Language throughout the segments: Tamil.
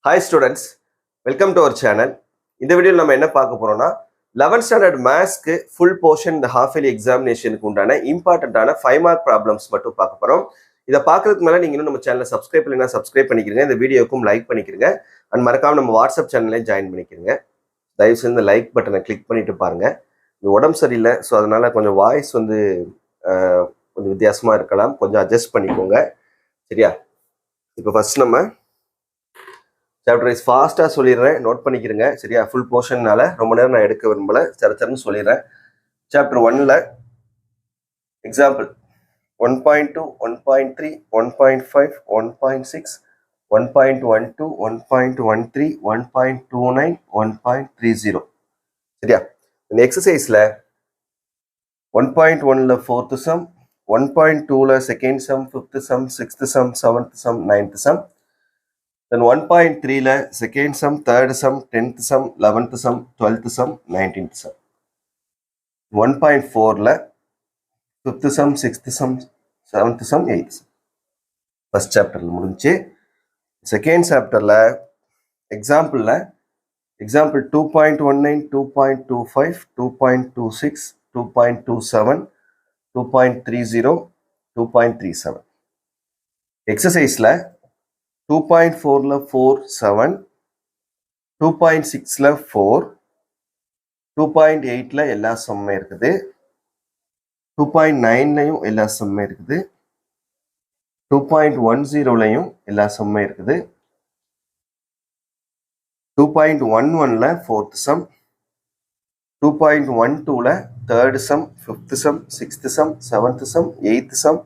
Hi students, welcome to our channel. இந்த வீடியோவில் நம்ம என்ன பார்க்க போறோம்னா 11th standard மேத்ஸ்க்கு ஃபுல் போர்ஷன் இந்த ஹாஃப் இயர்லி எக்ஸாமினேஷனுக்கு உண்டான இம்பார்ட்டன்டான 5 மார்க் ப்ராப்ளம்ஸ் மட்டும் பார்க்க போறோம். இதை பார்க்கறதுக்கு மேலே நீங்க இன்னும் நம்ம சேனலை சப்ஸ்கிரைப் பண்ணலைன்னா சப்ஸ்கிரைப் பண்ணிக்கிறீங்க, இந்த வீடியோக்கும் லைக் பண்ணிக்கிறீங்க அண்ட் மறக்காம நம்ம வாட்ஸ்அப் சேனல்லையும் ஜாயின் பண்ணிக்கிறீங்க. தயவு செஞ்சு இந்த லைக் பட்டனை கிளிக் பண்ணிட்டு பாருங்க. இது உடம்பு சரியில்லை, ஸோ அதனால கொஞ்சம் வாய்ஸ் வந்து கொஞ்சம் வித்தியாசமா இருக்கலாம், கொஞ்சம் அட்ஜஸ்ட் பண்ணிக்கோங்க சரியா. இப்போ ஃபர்ஸ்ட் நம்ம சாப்டர் வைஸ் ஃபாஸ்ட்டாக சொல்லிடுறேன், நோட் பண்ணிக்கிறேங்க சரியா. ஃபுல் போர்ஷன்னால ரொம்ப நேரம் நான் எடுக்க விரும்பல, சரச்சரன்னு சொல்லிடுறேன். சாப்டர் 1ல் எக்ஸாம்பிள் 1.2, 1.3, 1.5, 1.6, 1.12, 1.13, 1.29, 1.30 சரியா. இந்த எக்ஸசைஸில் 1.1ல் 4th சம், 1.2ல் 2nd sum, 5th sum, 6th sum, 7th sum, 9th sum, then 1.3ல 2nd sum, 3rd sum, 10th sum, 11th sum, 12th sum, 19th sum. 1.4ல 5th sum, 6th sum, 7th sum, 8th sum. First சாப்டர்ல முடிஞ்சு. செகண்ட் சாப்டர்ல எக்ஸாம்பிள் 2.19, 2.25, 2.26, 2.27, 2.30, 2.37. எக்ஸசைஸ்ல 2.4ல 4, 7, 2.6ல 4, 2.8ல எல்லா சம்மே இருக்குது, 2.9லையும் எல்லா சம்மே இருக்குது, 2.10லையும் எல்லா சம்மே இருக்குது, 2.11ல 4th sum, 2.12ல 3rd sum, 5th sum, 6th sum, 7th sum, 8th sum,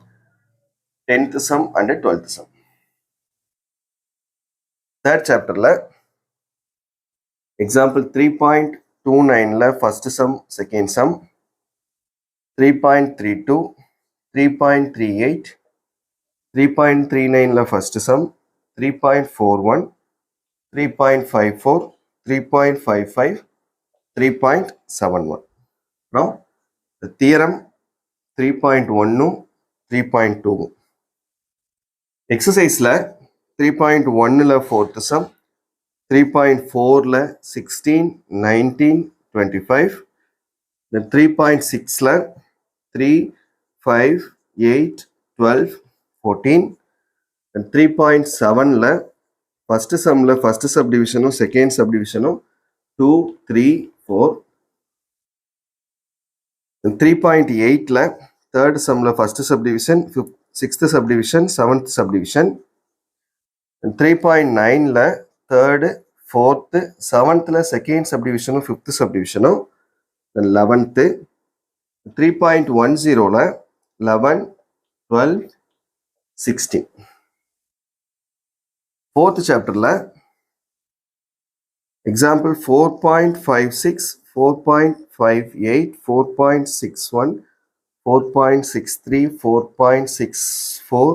10th sum and 12th sum. Third சாப்டர்ல எக்ஸாம்பிள் 3.29ல ஃபர்ஸ்ட் சம், செகண்ட் சம், 3.32, 3.38, 3.39ல first sum, 3.41, 3.54, 3.55, 3.71. Now the theorem 3.1, 3.2. எக்ஸசைஸ்ல 3.1ல 4th sum, 3.4ல 16, 19, 25, then 3.6ல 3, 5, 8, 12, 14, and 3.7ல ஃபர்ஸ்ட் சம்ல ஃபர்ஸ்ட் சப்டிவிஷனும் செகண்ட் சப்டிவிஷனும் 2, 3, 4, and 3.8ல தேர்ட் சம்ல first subdivision, sixth subdivision, seventh subdivision, 3.9ல தேர்டு, ஃபோர்த்து, செவன்த்தில் செகண்ட் சப்டிவிஷனும் ஃபிஃப்த் சப்டிவிஷனும், 11th, 3.10ல 11, 12, 16. ஃபோர்த் சாப்டர்ல எக்ஸாம்பிள் 4.56, 4.58, 4.61, 4.63, 4.64,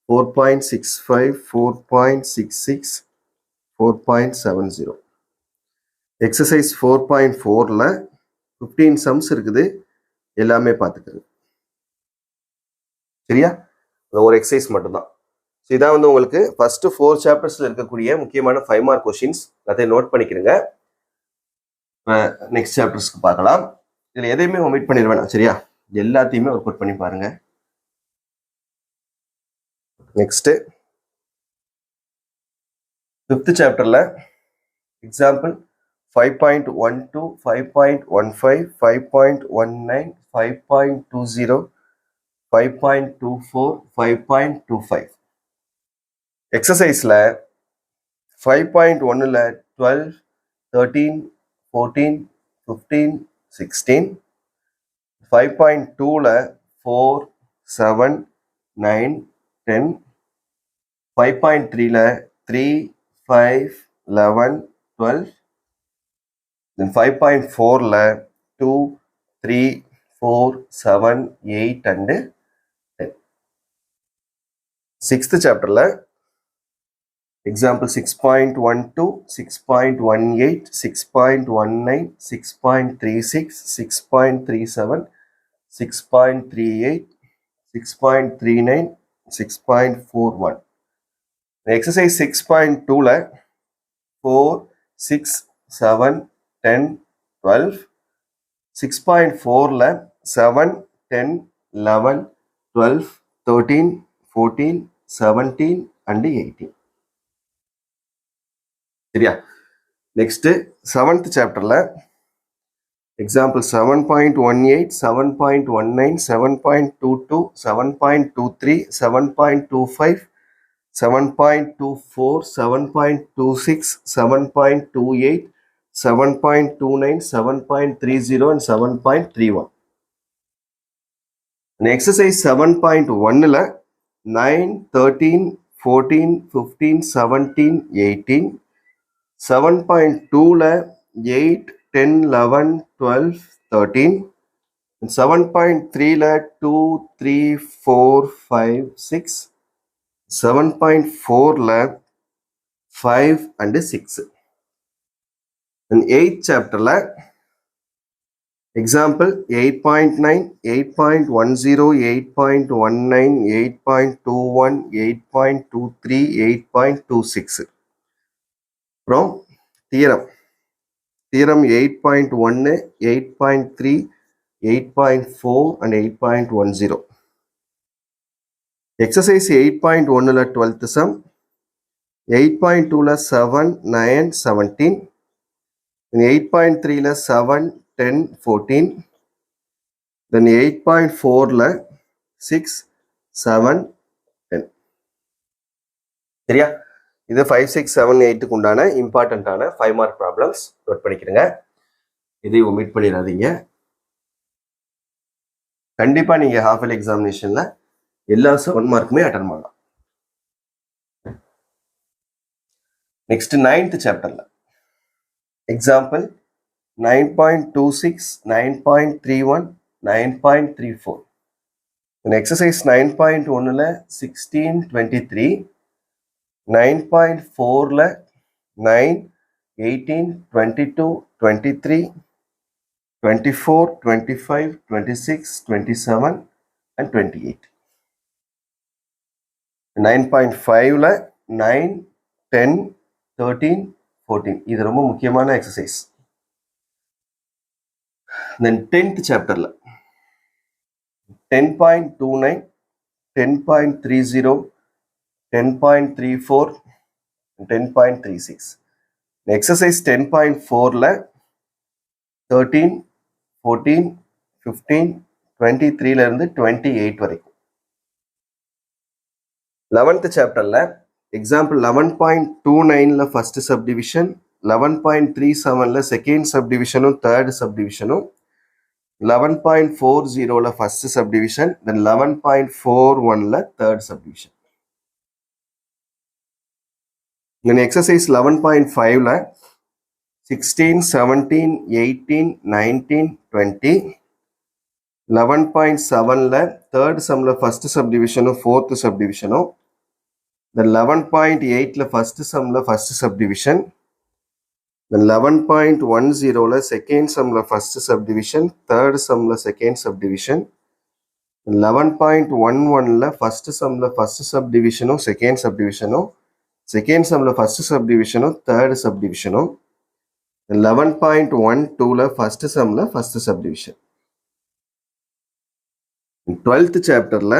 4.65, 4.66, 4.70. எக்ஸசைஸ் 4.4ல 15 சம்ஸ் இருக்குது, எல்லாமே பார்த்துக்கிறது சரியா. ஒரு எக்ஸசைஸ் மட்டும்தான். ஸோ இதான் வந்து உங்களுக்கு ஃபர்ஸ்ட் 4 சாப்டர்ஸ்ல இருக்கக்கூடிய முக்கியமான 5 மார்க் கொஸ்டின்ஸ். அதை நோட் பண்ணிக்கிறேங்க. நெக்ஸ்ட் சாப்டர்ஸ்க்கு பார்க்கலாம். இதில் எதையுமே ஒமிட் பண்ணிடுவேன் சரியா, எல்லாத்தையுமே ஒர்க் அவுட் பண்ணி பாருங்க. நெக்ஸ்ட் 5th சாப்டர்ல எக்ஸாம்பிள் 5.12, 5.15, 5.19, 5.20, 5.24, 5.25. எக்ஸசைஸ்ல 5.1ல 12, 13, 14, 15, 16, 5.2ல 4, 7, 9, 10, 5.3ல 3, 5, 11, 12, then 5.4ல 2, 3, 4, 7, 8 and 10. 6th சாப்டர்ல எக்ஸாம்பிள் 6.12, 6.18, 6.19, 6.36, 6.37, 6.38, 6.39, 6.41. எக்ஸசைஸ் 6.2ல 4, 6, 7, 10, 12. 6.4ல 7, 10, 11, 12, 13, 14, 17 and 18. சரியா? நெக்ஸ்ட் 7th சாப்டர்ல example 7.18, 7.19, 7.22, 7.23, 7.25, 7.24, 7.26, 7.28, 7.29, 7.30 and 7.31. In exercise 7.1ல 9, 13, 14, 15, 17, 18. 7.2ல 8, 10, 11, 12, 13. 7.3ல 2, 3, 4, 5, 6. 7.4ல 5 and 6. In 8th chapterல example 8.9, 8.10, 8.19, 8.21, 8.23, 8.26. From theorem 8.1, 8.3, 8.4 and 8.10. Exercise 8.1ல 12th sum, 8.2ல 7, 9, 17. 8.3ல 7, 10, 14. Then 8.4ல 6, 7, 10. சரியா? இது 5, 6, 7, 8க்கு உண்டான இம்பார்ட்டன்டான 5 மார்க் ப்ராப்ளம்ஸ் நோட் பண்ணிக்கிறங்க. இதை ஒமிட் பண்ணிடாதீங்க. கண்டிப்பா நீங்க ஹாஃப் இயர்லி எக்ஸாமினேஷன்ல எல்லா 7 மார்க்குமே அட்டெண்ட் பண்ணலாம். நெக்ஸ்ட் 9th சாப்டர்ல எக்ஸாம்பிள் 9.26, 9.31, 9.34. In exercise 9.1ல 16, 23. 9.4ல 9, 18, 22, 23, 24, 25, 26, 27 and 28. 9.5ல 9, 10, 13, 14. இது ரொம்ப முக்கியமான எக்ஸசைஸ். Then 10th chapterல 10.29, 10.30, 10.34, 10.36. Exercise 10.4ல 13, 14, 15, 23ல இருந்து 28 வரைக்கும். 11th chapterல example 11.29ல first subdivision, 11.37ல second subdivisionum third subdivisionum, 11.40ல first subdivision, then 11.41ல third subdivision. Then exercise 11.5ல 16, 17, 18, 19, 20. 11.7ல third sumல first subdivisionum fourth subdivisionum. Then 11.8ல first sumல first subdivision. Then 11.10ல second sumல first subdivision, third sumல second subdivision. 11.11ல first sumல first subdivisionum second subdivisionum, second sumல first subdivisionum third subdivisionum. 11.12ல first sumல first subdivision. 12th chapterல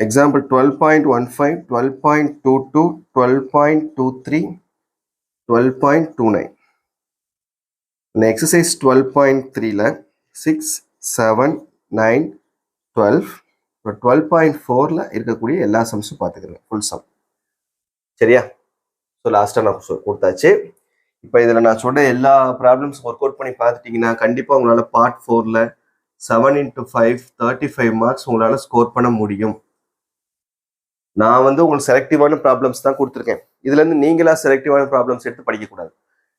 example 12.15, 12.22, 12.23, 12.29. exercise 12.3ல 6, 7, 9, 12. 12.4ல இருக்கக்கூடிய எல்லா சம்ஸும் பார்த்துக்கிறேன், ஃபுல் சம். சரியா? ஸோ லாஸ்ட்டாக நான் கொடுத்தாச்சு. இப்போ இதில் நான் சொன்ன எல்லா ப்ராப்ளம்ஸ் ஒர்க் அவுட் பண்ணி பார்த்துட்டிங்கன்னா கண்டிப்பாக உங்களால் பார்ட் 4ல 7 into 5, 35 மார்க்ஸ் உங்களால் ஸ்கோர் பண்ண முடியும். நான் உங்களுக்கு செலக்டிவான ப்ராப்ளம்ஸ் தான் கொடுத்துருக்கேன். இதுலேருந்து நீங்களா செலக்டிவான ப்ராப்ளம்ஸ் எடுத்து படிக்கக்கூடாது.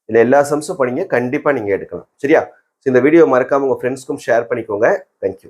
இதில் எல்லா சம்ஸும் படிங்க, கண்டிப்பாக நீங்கள் எடுக்கலாம். சரியா? இந்த வீடியோ மறக்காமல் உங்கள் ஃப்ரெண்ட்ஸ்க்கும் ஷேர் பண்ணிக்கோங்க. தேங்க்யூ.